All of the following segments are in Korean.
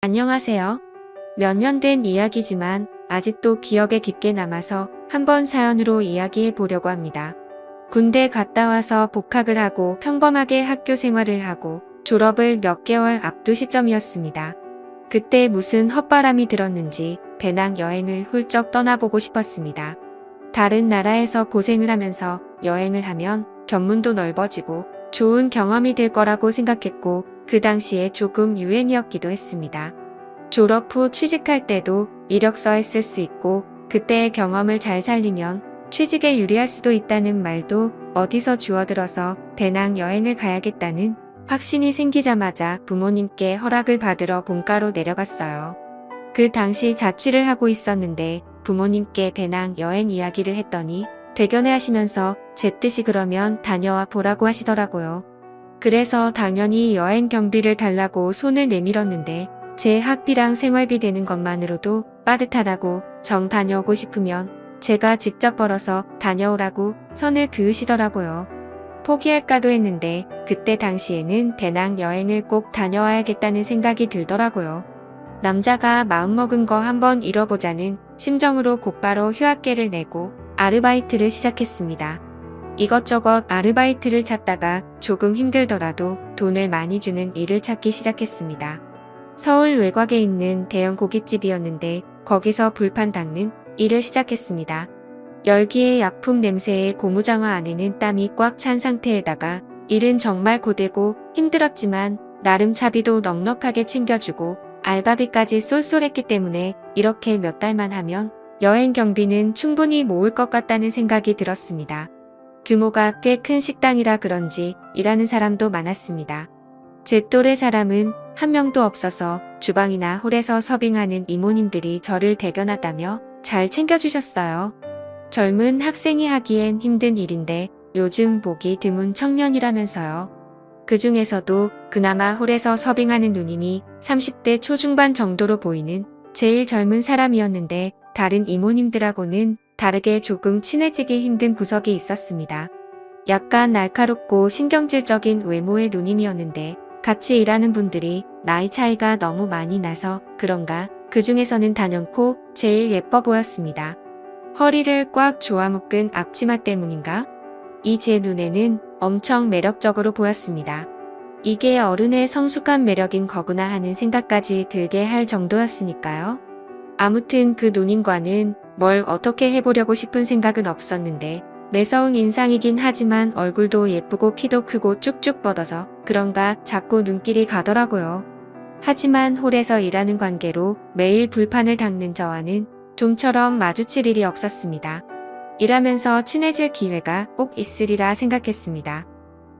안녕하세요. 몇 년 된 이야기지만 아직도 기억에 깊게 남아서 한번 사연으로 이야기해 보려고 합니다. 군대 갔다 와서 복학을 하고 평범하게 학교 생활을 하고 졸업을 몇 개월 앞둔 시점이었습니다. 그때 무슨 헛바람이 들었는지 배낭 여행을 훌쩍 떠나보고 싶었습니다. 다른 나라에서 고생을 하면서 여행을 하면 견문도 넓어지고 좋은 경험이 될 거라고 생각했고 그 당시에 조금 유행이었기도 했습니다. 졸업 후 취직할 때도 이력서에 쓸 수 있고 그때의 경험을 잘 살리면 취직에 유리할 수도 있다는 말도 어디서 주워들어서 배낭 여행을 가야겠다는 확신이 생기자마자 부모님께 허락을 받으러 본가로 내려갔어요. 그 당시 자취를 하고 있었는데 부모님께 배낭 여행 이야기를 했더니 대견해 하시면서 제 뜻이 그러면 다녀와 보라고 하시더라고요. 그래서 당연히 여행 경비를 달라고 손을 내밀었는데 제 학비랑 생활비 되는 것만으로도 빠듯하다고 정 다녀오고 싶으면 제가 직접 벌어서 다녀오라고 선을 그으시더라고요. 포기할까도 했는데 그때 당시에는 배낭 여행을 꼭 다녀와야겠다는 생각이 들더라고요. 남자가 마음먹은 거 한번 잃어보자는 심정으로 곧바로 휴학계를 내고 아르바이트를 시작했습니다. 이것저것 아르바이트를 찾다가 조금 힘들더라도 돈을 많이 주는 일을 찾기 시작했습니다. 서울 외곽에 있는 대형 고깃집이었는데 거기서 불판 닦는 일을 시작했습니다. 열기에 약품 냄새에 고무장화 안에는 땀이 꽉 찬 상태에다가 일은 정말 고되고 힘들었지만 나름 차비도 넉넉하게 챙겨주고 알바비까지 쏠쏠했기 때문에 이렇게 몇 달만 하면 여행 경비는 충분히 모을 것 같다는 생각이 들었습니다. 규모가 꽤 큰 식당이라 그런지 일하는 사람도 많았습니다. 제 또래 사람은 한 명도 없어서 주방이나 홀에서 서빙하는 이모님들이 저를 대견하다며 잘 챙겨주셨어요. 젊은 학생이 하기엔 힘든 일인데 요즘 보기 드문 청년이라면서요. 그 중에서도 그나마 홀에서 서빙하는 누님이 30대 초중반 정도로 보이는 제일 젊은 사람이었는데 다른 이모님들하고는 다르게 조금 친해지기 힘든 구석이 있었습니다. 약간 날카롭고 신경질적인 외모의 누님이었는데 같이 일하는 분들이 나이 차이가 너무 많이 나서 그런가 그 중에서는 단연코 제일 예뻐 보였습니다. 허리를 꽉 조아묶은 앞치마 때문인가? 이 제 눈에는 엄청 매력적으로 보였습니다. 이게 어른의 성숙한 매력인 거구나 하는 생각까지 들게 할 정도였으니까요. 아무튼 그 누님과는 뭘 어떻게 해보려고 싶은 생각은 없었는데 매서운 인상이긴 하지만 얼굴도 예쁘고 키도 크고 쭉쭉 뻗어서 그런가 자꾸 눈길이 가더라고요. 하지만 홀에서 일하는 관계로 매일 불판을 닦는 저와는 좀처럼 마주칠 일이 없었습니다. 일하면서 친해질 기회가 꼭 있으리라 생각했습니다.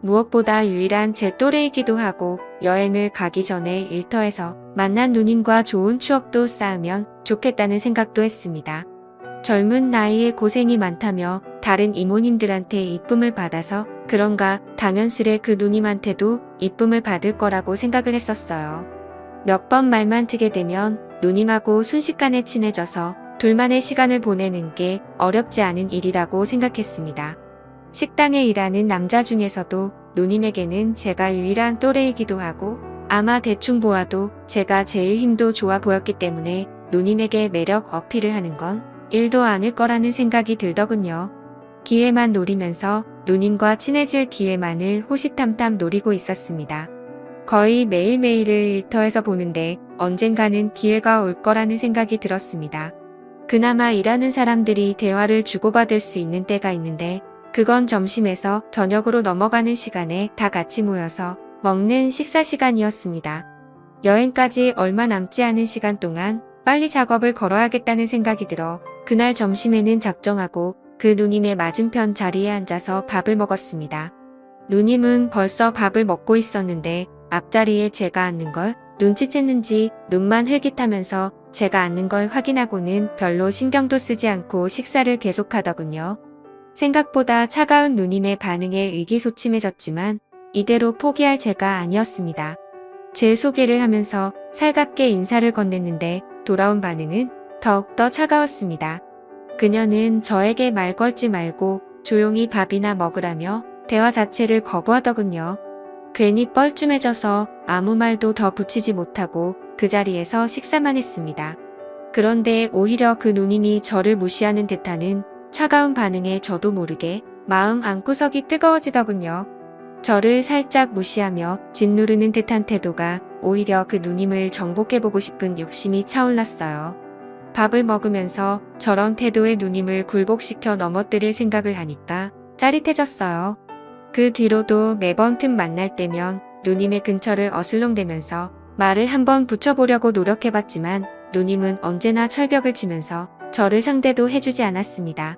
무엇보다 유일한 제 또래이기도 하고 여행을 가기 전에 일터에서 만난 누님과 좋은 추억도 쌓으면 좋겠다는 생각도 했습니다. 젊은 나이에 고생이 많다며 다른 이모님들한테 이쁨을 받아서 그런가 당연스레 그 누님한테도 이쁨을 받을 거라고 생각을 했었어요. 몇 번 말만 트게 되면 누님하고 순식간에 친해져서 둘만의 시간을 보내는 게 어렵지 않은 일이라고 생각했습니다. 식당에 일하는 남자 중에서도 누님에게는 제가 유일한 또래이기도 하고 아마 대충 보아도 제가 제일 힘도 좋아 보였기 때문에 누님에게 매력 어필을 하는 건 일도 아닐 거라는 생각이 들더군요. 기회만 노리면서 누님과 친해질 기회만을 호시탐탐 노리고 있었습니다. 거의 매일매일을 일터에서 보는데 언젠가는 기회가 올 거라는 생각이 들었습니다. 그나마 일하는 사람들이 대화를 주고받을 수 있는 때가 있는데 그건 점심에서 저녁으로 넘어가는 시간에 다 같이 모여서 먹는 식사 시간이었습니다. 여행까지 얼마 남지 않은 시간 동안 빨리 작업을 걸어야겠다는 생각이 들어 그날 점심에는 작정하고 그 누님의 맞은편 자리에 앉아서 밥을 먹었습니다. 누님은 벌써 밥을 먹고 있었는데 앞자리에 제가 앉는 걸 눈치챘는지 눈만 흘깃하면서 제가 앉는 걸 확인하고는 별로 신경도 쓰지 않고 식사를 계속하더군요. 생각보다 차가운 누님의 반응에 의기소침해졌지만 이대로 포기할 제가 아니었습니다. 제 소개를 하면서 살갑게 인사를 건넸는데 돌아온 반응은 더욱더 차가웠습니다. 그녀는 저에게 말 걸지 말고 조용히 밥이나 먹으라며 대화 자체를 거부하더군요. 괜히 뻘쭘해져서 아무 말도 더 붙이지 못하고 그 자리에서 식사만 했습니다. 그런데 오히려 그 누님이 저를 무시하는 듯하는 차가운 반응에 저도 모르게 마음 안구석이 뜨거워지더군요. 저를 살짝 무시하며 짓누르는 듯한 태도가 오히려 그 누님을 정복해보고 싶은 욕심이 차올랐어요. 밥을 먹으면서 저런 태도의 누님을 굴복시켜 넘어뜨릴 생각을 하니까 짜릿해졌어요. 그 뒤로도 매번 틈 만날 때면 누님의 근처를 어슬렁대면서 말을 한번 붙여보려고 노력해봤지만 누님은 언제나 철벽을 치면서 저를 상대도 해주지 않았습니다.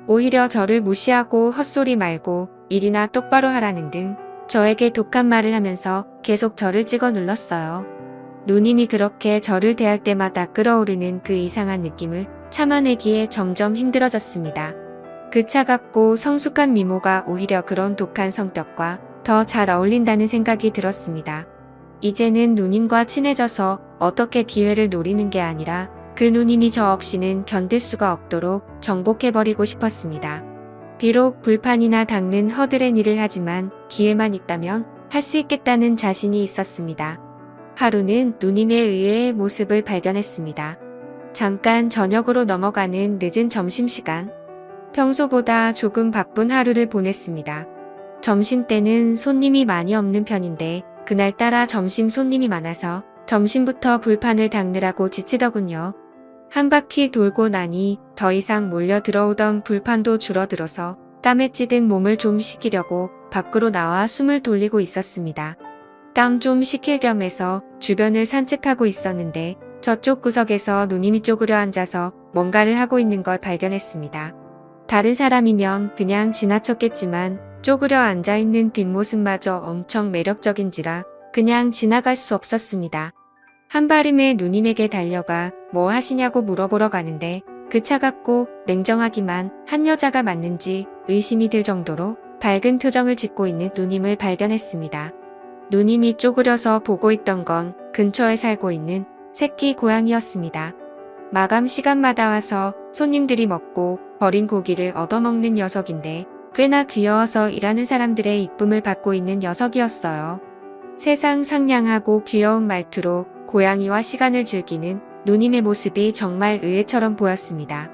오히려 저를 무시하고 헛소리 말고 일이나 똑바로 하라는 등 저에게 독한 말을 하면서 계속 저를 찍어 눌렀어요. 누님이 그렇게 저를 대할 때마다 끌어오르는 그 이상한 느낌을 참아내기에 점점 힘들어졌습니다. 그 차갑고 성숙한 미모가 오히려 그런 독한 성격과 더 잘 어울린다는 생각이 들었습니다. 이제는 누님과 친해져서 어떻게 기회를 노리는 게 아니라 그 누님이 저 없이는 견딜 수가 없도록 정복해버리고 싶었습니다. 비록 불판이나 닦는 허드렛 일을 하지만 기회만 있다면 할 수 있겠다는 자신이 있었습니다. 하루는 누님의 의외의 모습을 발견했습니다. 잠깐 저녁으로 넘어가는 늦은 점심시간. 평소보다 조금 바쁜 하루를 보냈습니다. 점심때는 손님이 많이 없는 편인데 그날따라 점심 손님이 많아서 점심부터 불판을 닦느라고 지치더군요. 한 바퀴 돌고 나니 더 이상 몰려 들어오던 불판도 줄어들어서 땀에 찌든 몸을 좀 식히려고 밖으로 나와 숨을 돌리고 있었습니다. 땀 좀 식힐 겸 해서 주변을 산책하고 있었는데 저쪽 구석에서 누님이 쪼그려 앉아서 뭔가를 하고 있는 걸 발견했습니다. 다른 사람이면 그냥 지나쳤겠지만 쪼그려 앉아있는 뒷모습마저 엄청 매력적인지라 그냥 지나갈 수 없었습니다. 한발음에 누님에게 달려가 뭐 하시냐고 물어보러 가는데 그 차갑고 냉정하기만 한 여자가 맞는지 의심이 들 정도로 밝은 표정을 짓고 있는 누님을 발견했습니다. 누님이 쪼그려서 보고 있던 건 근처에 살고 있는 새끼 고양이였습니다. 마감 시간마다 와서 손님들이 먹고 버린 고기를 얻어먹는 녀석인데 꽤나 귀여워서 일하는 사람들의 이쁨을 받고 있는 녀석이었어요. 세상 상냥하고 귀여운 말투로 고양이와 시간을 즐기는 누님의 모습이 정말 의외처럼 보였습니다.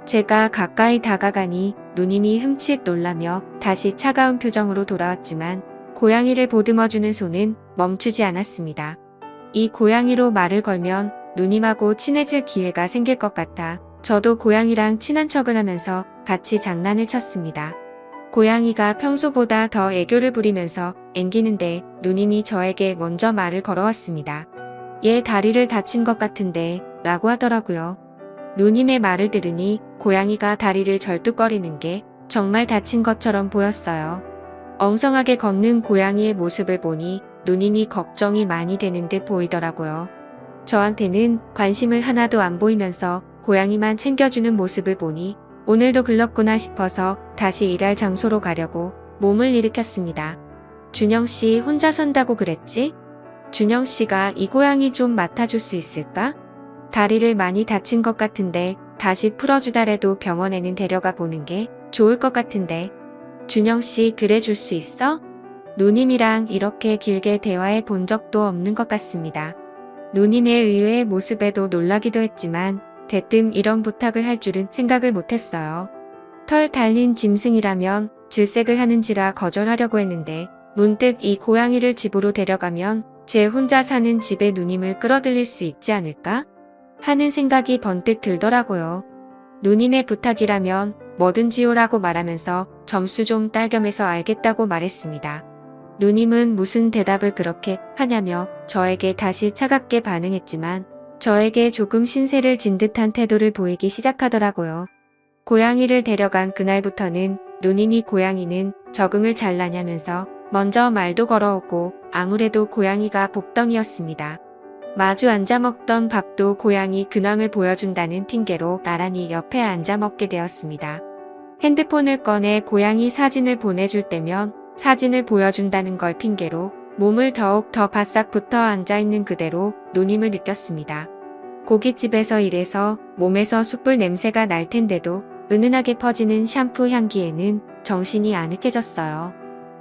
제가 가까이 다가가니 누님이 흠칫 놀라며 다시 차가운 표정으로 돌아왔지만 고양이를 보듬어주는 손은 멈추지 않았습니다. 이 고양이로 말을 걸면 누님하고 친해질 기회가 생길 것 같아 저도 고양이랑 친한 척을 하면서 같이 장난을 쳤습니다. 고양이가 평소보다 더 애교를 부리면서 앵기는데 누님이 저에게 먼저 말을 걸어왔습니다. 얘 다리를 다친 것 같은데 라고 하더라고요. 누님의 말을 들으니 고양이가 다리를 절뚝거리는 게 정말 다친 것처럼 보였어요. 엉성하게 걷는 고양이의 모습을 보니 누님이 걱정이 많이 되는 듯 보이더라고요. 저한테는 관심을 하나도 안 보이면서 고양이만 챙겨주는 모습을 보니 오늘도 글렀구나 싶어서 다시 일할 장소로 가려고 몸을 일으켰습니다. 준영씨 혼자 산다고 그랬지? 준영씨가 이 고양이 좀 맡아줄 수 있을까? 다리를 많이 다친 것 같은데 다시 풀어주다래도 병원에는 데려가 보는 게 좋을 것 같은데. 준영씨 그래 줄 수 있어? 누님이랑 이렇게 길게 대화해 본 적도 없는 것 같습니다. 누님의 의외의 모습에도 놀라기도 했지만 대뜸 이런 부탁을 할 줄은 생각을 못했어요. 털 달린 짐승이라면 질색을 하는지라 거절하려고 했는데 문득 이 고양이를 집으로 데려가면 제 혼자 사는 집에 누님을 끌어들일 수 있지 않을까? 하는 생각이 번뜩 들더라고요. 누님의 부탁이라면 뭐든지 오라고 말하면서 점수 좀 딸겸해서 알겠다고 말했습니다. 누님은 무슨 대답을 그렇게 하냐며 저에게 다시 차갑게 반응했지만 저에게 조금 신세를 진 듯한 태도를 보이기 시작하더라고요. 고양이를 데려간 그날부터는 누님이 고양이는 적응을 잘하냐면서 먼저 말도 걸어오고 아무래도 고양이가 복덩이였습니다. 마주 앉아 먹던 밥도 고양이 근황을 보여준다는 핑계로 나란히 옆에 앉아 먹게 되었습니다. 핸드폰을 꺼내 고양이 사진을 보내줄 때면 사진을 보여준다는 걸 핑계로 몸을 더욱 더 바싹 붙어 앉아있는 그대로 누님을 느꼈습니다. 고깃집에서 일해서 몸에서 숯불 냄새가 날 텐데도 은은하게 퍼지는 샴푸 향기에는 정신이 아늑해졌어요.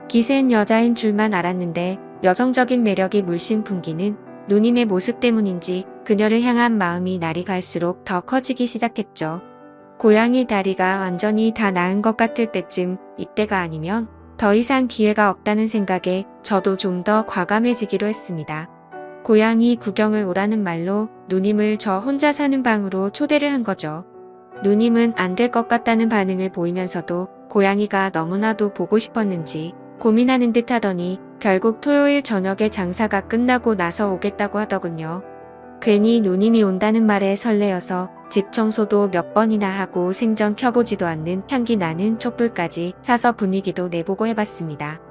기센 여자인 줄만 알았는데 여성적인 매력이 물씬 풍기는 누님의 모습 때문인지 그녀를 향한 마음이 날이 갈수록 더 커지기 시작했죠. 고양이 다리가 완전히 다 나은 것 같을 때쯤, 이때가 아니면 더 이상 기회가 없다는 생각에 저도 좀 더 과감해지기로 했습니다. 고양이 구경을 오라는 말로 누님을 저 혼자 사는 방으로 초대를 한 거죠. 누님은 안 될 것 같다는 반응을 보이면서도 고양이가 너무나도 보고 싶었는지 고민하는 듯 하더니 결국 토요일 저녁에 장사가 끝나고 나서 오겠다고 하더군요. 괜히 누님이 온다는 말에 설레어서 집 청소도 몇 번이나 하고 생전 켜보지도 않는 향기 나는 촛불까지 사서 분위기도 내보고 해봤습니다.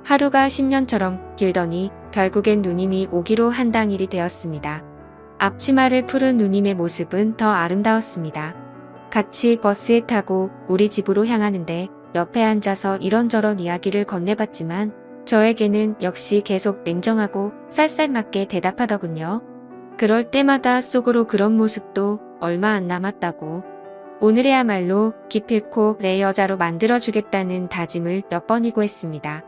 하루가 10년처럼 길더니 결국엔 누님이 오기로 한 당일이 되었습니다. 앞치마를 푸른 누님의 모습은 더 아름다웠습니다. 같이 버스에 타고 우리 집으로 향하는데 옆에 앉아서 이런저런 이야기를 건네봤지만 저에게는 역시 계속 냉정하고 쌀쌀맞게 대답하더군요. 그럴 때마다 속으로 그런 모습도 얼마 안 남았다고. 오늘에야말로 기필코 내 여자로 만들어주겠다는 다짐을 몇 번이고 했습니다.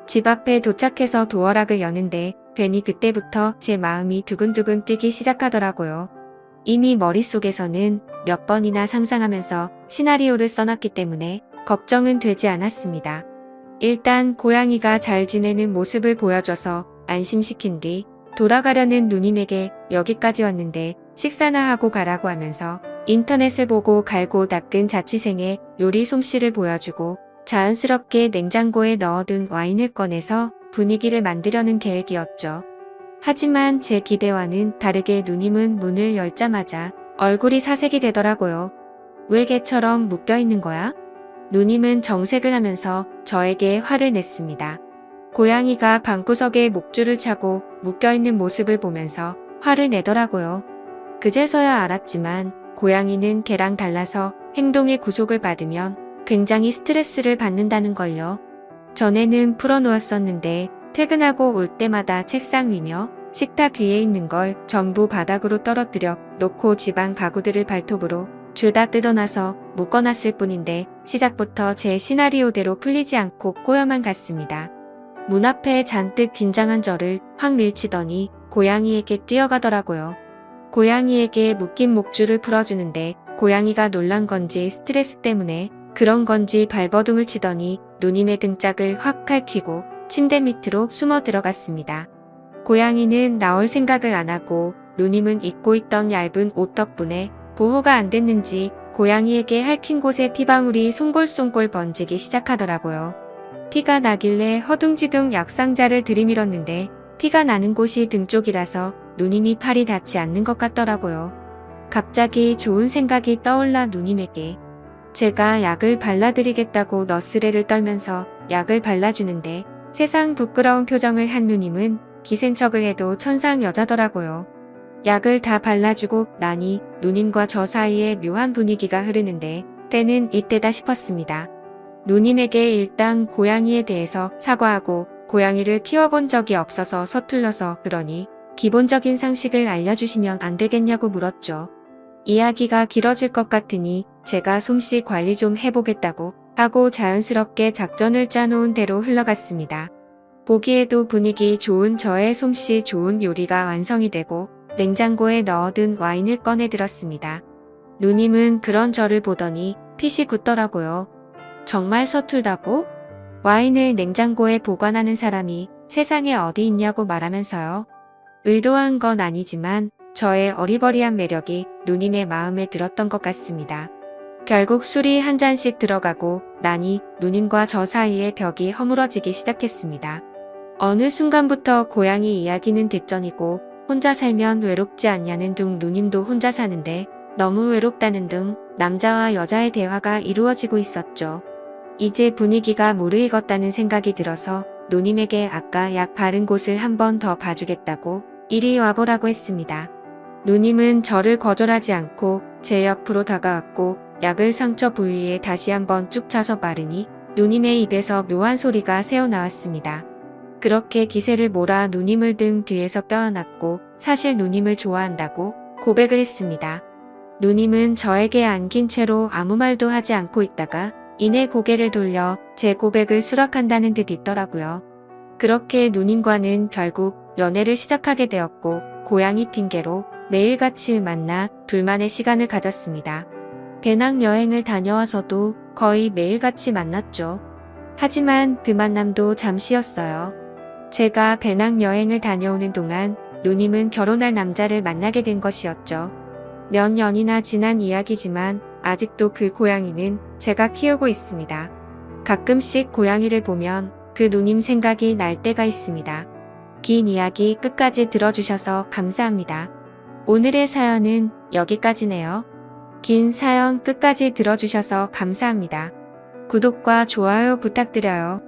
집 앞에 도착해서 도어락을 여는데 괜히 그때부터 제 마음이 두근두근 뛰기 시작하더라고요. 이미 머릿속에서는 몇 번이나 상상하면서 시나리오를 써놨기 때문에 걱정은 되지 않았습니다. 일단 고양이가 잘 지내는 모습을 보여줘서 안심시킨 뒤 돌아가려는 누님에게 여기까지 왔는데 식사나 하고 가라고 하면서 인터넷을 보고 갈고 닦은 자취생의 요리 솜씨를 보여주고 자연스럽게 냉장고에 넣어둔 와인을 꺼내서 분위기를 만들려는 계획이었죠. 하지만 제 기대와는 다르게 누님은 문을 열자마자 얼굴이 사색이 되더라고요. 왜 개처럼 묶여있는 거야? 누님은 정색을 하면서 저에게 화를 냈습니다. 고양이가 방구석에 목줄을 차고 묶여있는 모습을 보면서 화를 내더라고요. 그제서야 알았지만 고양이는 개랑 달라서 행동의 구속을 받으면 굉장히 스트레스를 받는다는 걸요. 전에는 풀어놓았었는데 퇴근하고 올 때마다 책상 위며 식탁 위에 있는 걸 전부 바닥으로 떨어뜨려 놓고 집안 가구들을 발톱으로 죄다 뜯어놔서 묶어놨을 뿐인데 시작부터 제 시나리오대로 풀리지 않고 꼬여만 갔습니다. 문 앞에 잔뜩 긴장한 저를 확 밀치더니 고양이에게 뛰어가더라고요. 고양이에게 묶인 목줄을 풀어주는데 고양이가 놀란 건지 스트레스 때문에 그런 건지 발버둥을 치더니 누님의 등짝을 확 핥히고 침대 밑으로 숨어 들어갔습니다. 고양이는 나올 생각을 안 하고 누님은 입고 있던 얇은 옷 덕분에 보호가 안 됐는지 고양이에게 핥힌 곳에 피방울이 송골송골 번지기 시작하더라고요. 피가 나길래 허둥지둥 약상자를 들이밀었는데 피가 나는 곳이 등 쪽이라서 누님이 팔이 닿지 않는 것 같더라고요. 갑자기 좋은 생각이 떠올라 누님에게 제가 약을 발라드리겠다고 너스레를 떨면서 약을 발라주는데 세상 부끄러운 표정을 한 누님은 기센척을 해도 천상 여자더라고요. 약을 다 발라주고 나니 누님과 저 사이에 묘한 분위기가 흐르는데 때는 이때다 싶었습니다. 누님에게 일단 고양이에 대해서 사과하고 고양이를 키워본 적이 없어서 서툴러서 그러니 기본적인 상식을 알려주시면 안 되겠냐고 물었죠. 이야기가 길어질 것 같으니 제가 솜씨 관리 좀 해보겠다고 하고 자연스럽게 작전을 짜놓은 대로 흘러갔습니다. 보기에도 분위기 좋은 저의 솜씨 좋은 요리가 완성이 되고 냉장고에 넣어둔 와인을 꺼내 들었습니다. 누님은 그런 저를 보더니 핏이 굳더라고요. 정말 서툴다고? 와인을 냉장고에 보관하는 사람이 세상에 어디 있냐고 말하면서요. 의도한 건 아니지만 저의 어리버리한 매력이 누님의 마음에 들었던 것 같습니다. 결국 술이 한 잔씩 들어가고 나니 누님과 저 사이의 벽이 허물어지기 시작했습니다. 어느 순간부터 고양이 이야기는 뒷전이고 혼자 살면 외롭지 않냐는 둥 누님도 혼자 사는데 너무 외롭다는 둥 남자와 여자의 대화가 이루어지고 있었죠. 이제 분위기가 무르익었다는 생각이 들어서 누님에게 아까 약 바른 곳을 한 번 더 봐주겠다고 이리 와보라고 했습니다. 누님은 저를 거절하지 않고 제 옆으로 다가왔고 약을 상처 부위에 다시 한번 쭉 차서 바르니 누님의 입에서 묘한 소리가 새어나왔습니다. 그렇게 기세를 몰아 누님을 등 뒤에서 껴안았고 사실 누님을 좋아한다고 고백을 했습니다. 누님은 저에게 안긴 채로 아무 말도 하지 않고 있다가 이내 고개를 돌려 제 고백을 수락한다는 듯 있더라고요. 그렇게 누님과는 결국 연애를 시작하게 되었고 고양이 핑계로 매일같이 만나 둘만의 시간을 가졌습니다. 배낭여행을 다녀와서도 거의 매일같이 만났죠. 하지만 그 만남도 잠시였어요. 제가 배낭여행을 다녀오는 동안 누님은 결혼할 남자를 만나게 된 것이었죠. 몇 년이나 지난 이야기지만 아직도 그 고양이는 제가 키우고 있습니다. 가끔씩 고양이를 보면 그 누님 생각이 날 때가 있습니다. 긴 이야기 끝까지 들어주셔서 감사합니다. 오늘의 사연은 여기까지네요. 긴 사연 끝까지 들어주셔서 감사합니다. 구독과 좋아요 부탁드려요.